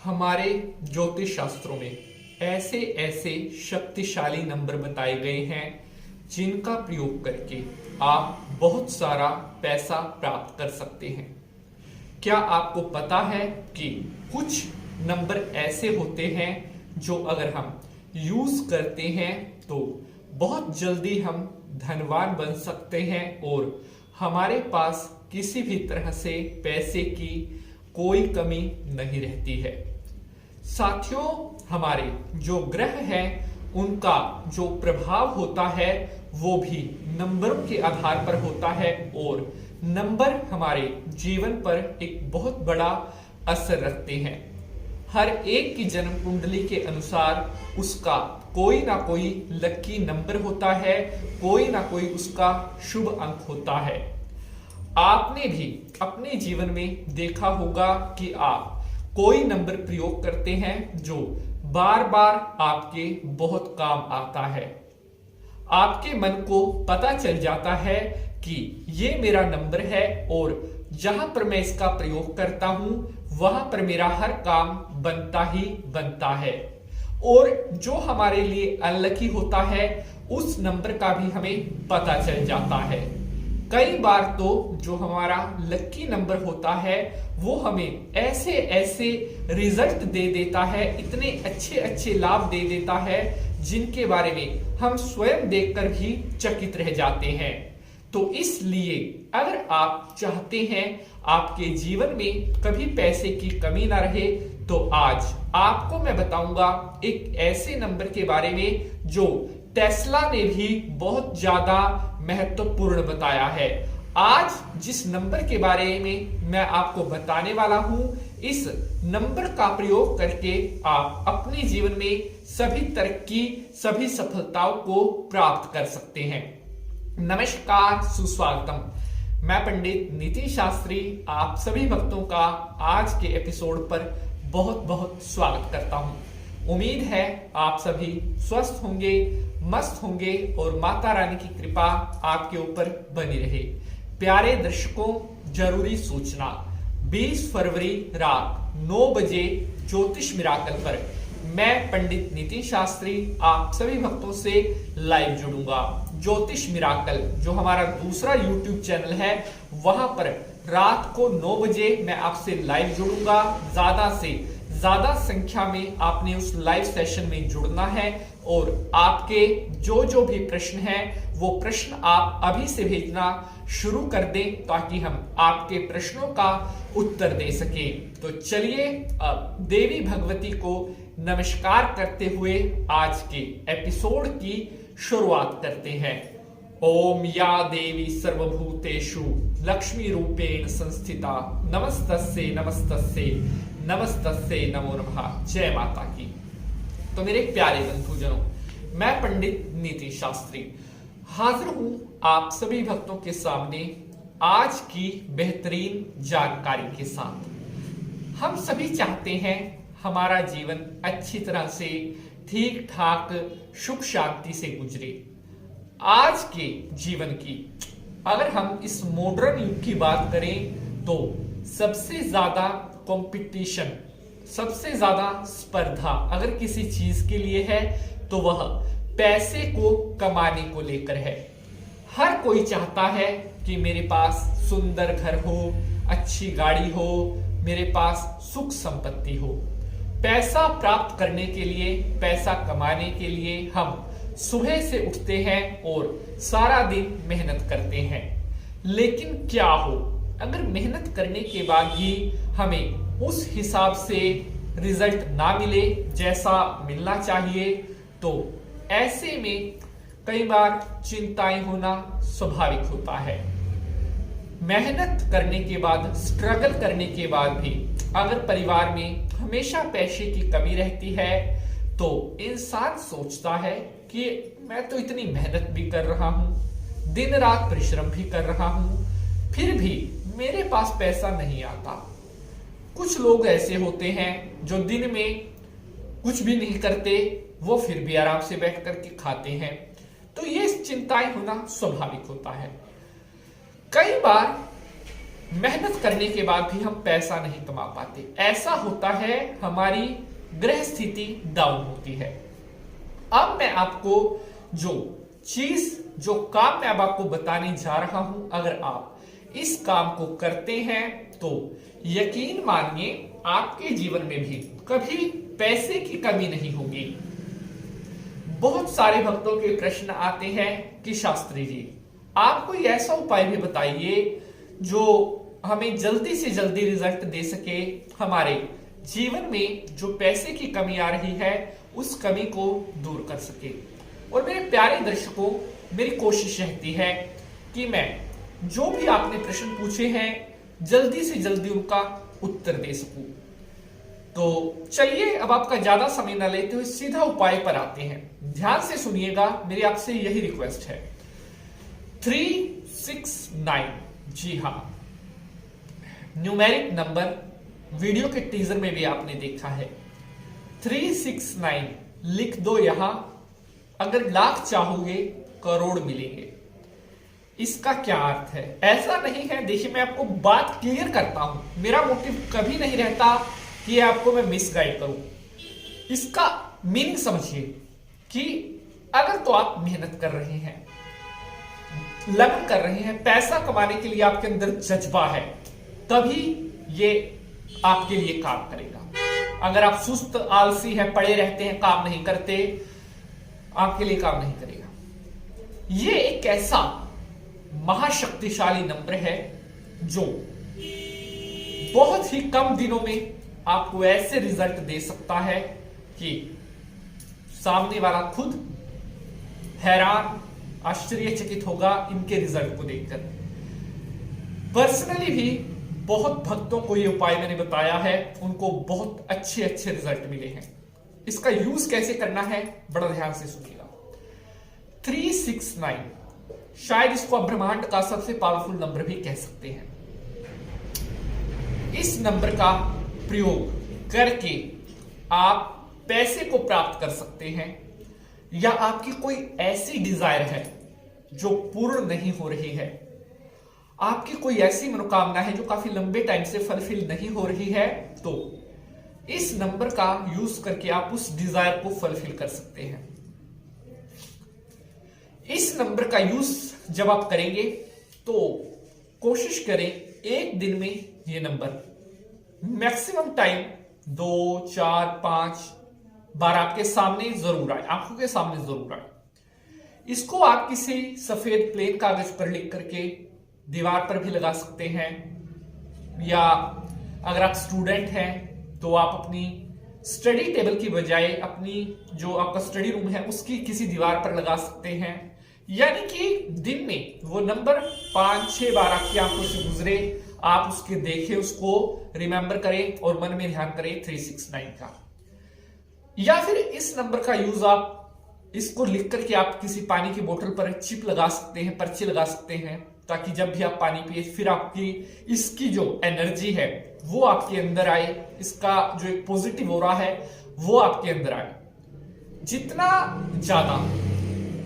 हमारे ज्योतिष शास्त्रों में ऐसे ऐसे शक्तिशाली नंबर बताए गए हैं जिनका प्रयोग करके आप बहुत सारा पैसा प्राप्त कर सकते हैं। क्या आपको पता है कि कुछ नंबर ऐसे होते हैं जो अगर हम यूज करते हैं तो बहुत जल्दी हम धनवान बन सकते हैं और हमारे पास किसी भी तरह से पैसे की कोई कमी नहीं रहती है। साथियों, हमारे जो ग्रह हैं उनका जो प्रभाव होता है वो भी नंबरों के आधार पर होता है और नंबर हमारे जीवन पर एक बहुत बड़ा असर रखते हैं। हर एक की जन्म कुंडली के अनुसार उसका कोई ना कोई लकी नंबर होता है, कोई ना कोई उसका शुभ अंक होता है। आपने भी अपने जीवन में देखा होगा कि आप कोई नंबर प्रयोग करते हैं जो बार बार आपके बहुत काम आता है। आपके मन को पता चल जाता है कि ये मेरा नंबर है और जहां पर मैं इसका प्रयोग करता हूं वहां पर मेरा हर काम बनता ही बनता है। और जो हमारे लिए अनलकी होता है उस नंबर का भी हमें पता चल जाता है। कई बार तो जो हमारा लकी नंबर होता है वो हमें ऐसे ऐसे रिजल्ट दे देता है, इतने अच्छे अच्छे लाभ दे देता है जिनके बारे में हम स्वयं देखकर भी चकित रह जाते हैं। तो इसलिए अगर आप चाहते हैं आपके जीवन में कभी पैसे की कमी ना रहे तो आज आपको मैं बताऊंगा एक ऐसे नंबर के बारे में जो टेस्ला ने भी बहुत ज्यादा महत्वपूर्ण बताया है। आज जिस नंबर के बारे में मैं आपको बताने वाला हूं, इस नंबर का प्रयोग करके आप अपने जीवन में सभी तरक्की, सभी सफलताओं को प्राप्त कर सकते हैं। नमस्कार, सुस्वागतम। मैं पंडित नितिन शास्त्री आप सभी भक्तों का आज के एपिसोड पर बहुत बहुत स्वागत करता हूं। उम्मीद है आप सभी स्वस्थ होंगे, मस्त होंगे और माता रानी की कृपा आपके ऊपर बनी रहे। प्यारे दर्शकों, जरूरी सूचना, 20 फरवरी रात 9 बजे ज्योतिष मिराकल पर मैं पंडित नितिन शास्त्री आप सभी भक्तों से लाइव जुड़ूंगा। ज्योतिष मिराकल जो हमारा दूसरा यूट्यूब चैनल है वहां पर रात को 9 बजे मैं आपसे लाइव जुड़ूंगा। ज्यादा से ज्यादा संख्या में आपने उस लाइव सेशन में जुड़ना है और आपके जो जो भी प्रश्न हैं वो प्रश्न आप अभी से भेजना शुरू कर दें ताकि हम आपके प्रश्नों का उत्तर दे सके। तो चलिए अब देवी भगवती को नमस्कार करते हुए आज के एपिसोड की शुरुआत करते हैं। ओम या देवी सर्वभूतेषु लक्ष्मी रूपेण संस्थिता नमस्तस्यै नमस्तस्यै नमस्तस्यै नमो नमः। जय माता की। तो मेरे प्यारे बंधुजनों, मैं पंडित नितिन शास्त्री हाजिर हूं आप सभी भक्तों के सामने आज की बेहतरीन जानकारी के साथ। हम सभी चाहते हैं हमारा जीवन अच्छी तरह से ठीक ठाक सुख शांति से गुजरे। आज के जीवन की अगर हम इस मॉडर्न युग की बात करें तो सबसे ज्यादा कंपटीशन, सबसे ज्यादा स्पर्धा अगर किसी चीज के लिए है तो वह पैसे को कमाने को लेकर है। हर कोई चाहता है कि मेरे पास सुंदर घर हो, अच्छी गाड़ी हो, मेरे पास सुख संपत्ति हो। पैसा प्राप्त करने के लिए, पैसा कमाने के लिए हम सुबह से उठते हैं और सारा दिन मेहनत करते हैं। लेकिन क्या हो अगर मेहनत करने के बाद भी हमें उस हिसाब से रिजल्ट ना मिले जैसा मिलना चाहिए, तो ऐसे में कई बार चिंताएं होना स्वाभाविक होता है। मेहनत करने के बाद, स्ट्रगल करने के बाद भी अगर परिवार में हमेशा पैसे की कमी रहती है तो इंसान सोचता है कि मैं तो इतनी मेहनत भी कर रहा हूं, दिन रात परिश्रम भी कर रहा हूं, फिर भी मेरे पास पैसा नहीं आता। कुछ लोग ऐसे होते हैं जो दिन में कुछ भी नहीं करते, वो फिर भी आराम से बैठ करके खाते हैं। तो ये चिंताएं होना स्वाभाविक होता है। कई बार मेहनत करने के बाद भी हम पैसा नहीं कमा पाते। ऐसा होता है, हमारी ग्रह स्थिति डाउन होती है। अब मैं आपको जो काम मैं अब आपको बताने जा रहा हूं, अगर आप इस काम को करते हैं तो यकीन मानिए आपके जीवन में भी कभी पैसे की कमी नहीं होगी। बहुत सारे भक्तों के प्रश्न आते हैं कि शास्त्री जी, आप कोई ऐसा उपाय भी बताइए जो हमें जल्दी से जल्दी रिजल्ट दे सके, हमारे जीवन में जो पैसे की कमी आ रही है उस कमी को दूर कर सके। और मेरे प्यारे दर्शकों, मेरी कोशिश रहती है कि मैं जो भी आपने प्रश्न पूछे हैं जल्दी से जल्दी उनका उत्तर दे सकूं। तो चलिए, अब आपका ज्यादा समय न लेते हुए सीधा उपाय पर आते हैं। ध्यान से सुनिएगा, मेरी आपसे यही रिक्वेस्ट है। 369, जी हां, न्यूमेरिक नंबर वीडियो के टीजर में भी आपने देखा है। 369 लिख दो यहां। अगर लाख चाहोगे करोड़ मिलेंगे। इसका क्या अर्थ है? ऐसा नहीं है, देखिए मैं आपको बात क्लियर करता हूं। मेरा मोटिव कभी नहीं रहता कि आपको मैं मिसगाइड करूं। इसका मीनिंग समझिए कि अगर तो आप मेहनत कर रहे हैं, लगन कर रहे हैं, पैसा कमाने के लिए आपके अंदर जज्बा है, तभी ये आपके लिए काम करेगा। अगर आप सुस्त आलसी हैं, पड़े रहते हैं, काम नहीं करते, आपके लिए काम नहीं करेगा। ये एक ऐसा महाशक्तिशाली नंबर है जो बहुत ही कम दिनों में आपको ऐसे रिजल्ट दे सकता है कि सामने वाला खुद हैरान, आश्चर्यचकित होगा इनके रिजल्ट को देखकर। पर्सनली भी बहुत भक्तों को ये उपाय मैंने बताया है, उनको बहुत अच्छे अच्छे रिजल्ट मिले हैं। इसका यूज कैसे करना है बड़ा ध्यान से सुनिएगा। 369 शायद इसको आप ब्रह्मांड का सबसे पावरफुल नंबर भी कह सकते हैं। इस नंबर का प्रयोग करके आप पैसे को प्राप्त कर सकते हैं, या आपकी कोई ऐसी डिजायर है जो पूर्ण नहीं हो रही है, आपकी कोई ऐसी मनोकामना है जो काफी लंबे टाइम से फुलफिल नहीं हो रही है, तो इस नंबर का यूज करके आप उस डिजायर को फुलफिल कर सकते हैं। इस नंबर का यूज जब आप करेंगे तो कोशिश करें एक दिन में ये नंबर मैक्सिमम टाइम 2, 4, 5 बार आपके सामने जरूर आए, आंखों के सामने जरूर आए। इसको आप किसी सफेद प्लेन कागज पर लिख करके दीवार पर भी लगा सकते हैं, या अगर आप स्टूडेंट हैं तो आप अपनी स्टडी टेबल की बजाय अपनी जो आपका स्टडी रूम है उसकी किसी दीवार पर लगा सकते हैं। यानी कि दिन में वो नंबर 5-6 बार आपकी आंखों से गुजरे, आप उसके देखें, उसको रिमेंबर करें और मन में ध्यान करें 369 का। या फिर इस नंबर का यूज आप इसको लिख करके आप किसी पानी की बोतल पर चिप लगा सकते हैं, पर्ची लगा सकते हैं, ताकि जब भी आप पानी पिए फिर आपकी इसकी जो एनर्जी है वो आपके अंदर आए, इसका जो एक पॉजिटिव ऑरा है वो आपके अंदर आए। जितना ज्यादा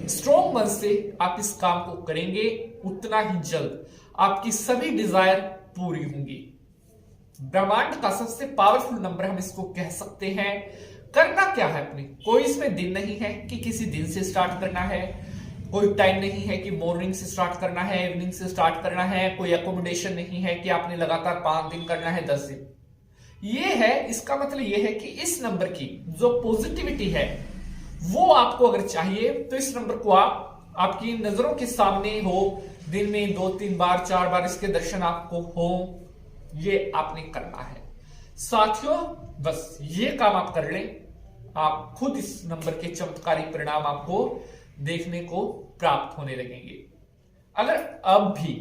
स्ट्रॉन्ग मन से आप इस काम को करेंगे उतना ही जल्द आपकी सभी डिजायर पूरी होंगी। ब्रह्मांड का सबसे पावरफुल नंबर हम इसको कह सकते हैं। करना क्या है अपने, कोई इसमें दिन नहीं है कि किसी दिन से स्टार्ट करना है, कोई टाइम नहीं है कि मॉर्निंग से स्टार्ट करना है, इवनिंग से स्टार्ट करना है, कोई अकोमोडेशन नहीं है कि आपने लगातार 5 दिन करना है, 10 दिन। ये है, इसका मतलब ये है कि इस नंबर की जो पॉजिटिविटी है वो आपको अगर चाहिए तो इस नंबर को आप आपकी नजरों के सामने हो, दिन में 2-3 बार 4 बार इसके दर्शन आपको हो, ये आपने करना है। साथियों बस ये काम आप कर लें, आप खुद इस नंबर के चमत्कारी परिणाम आपको देखने को प्राप्त होने लगेंगे। अगर अब भी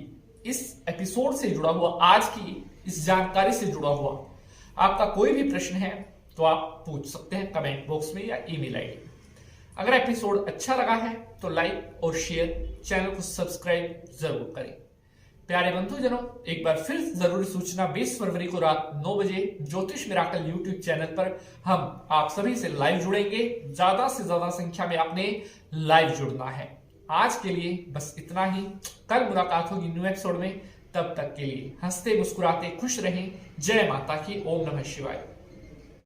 इस एपिसोड से जुड़ा हुआ, आज की इस जानकारी से जुड़ा हुआ आपका कोई भी प्रश्न है तो आप पूछ सकते हैं कमेंट बॉक्स में या ईमेल आईडी। अगर एपिसोड अच्छा लगा है तो लाइक और शेयर, चैनल को सब्सक्राइब जरूर करें। प्यारे बंधुजनों, एक बार फिर जरूरी सूचना, 20 फरवरी को रात 9 बजे ज्योतिष मिराकल यूट्यूब चैनल पर हम आप सभी से लाइव जुड़ेंगे। ज्यादा से ज्यादा संख्या में आपने लाइव जुड़ना है। आज के लिए बस इतना ही, कल मुलाकात होगी न्यू एपिसोड में। तब तक के लिए हंसते मुस्कुराते खुश रहें। जय माता की। ओम नमः शिवाय।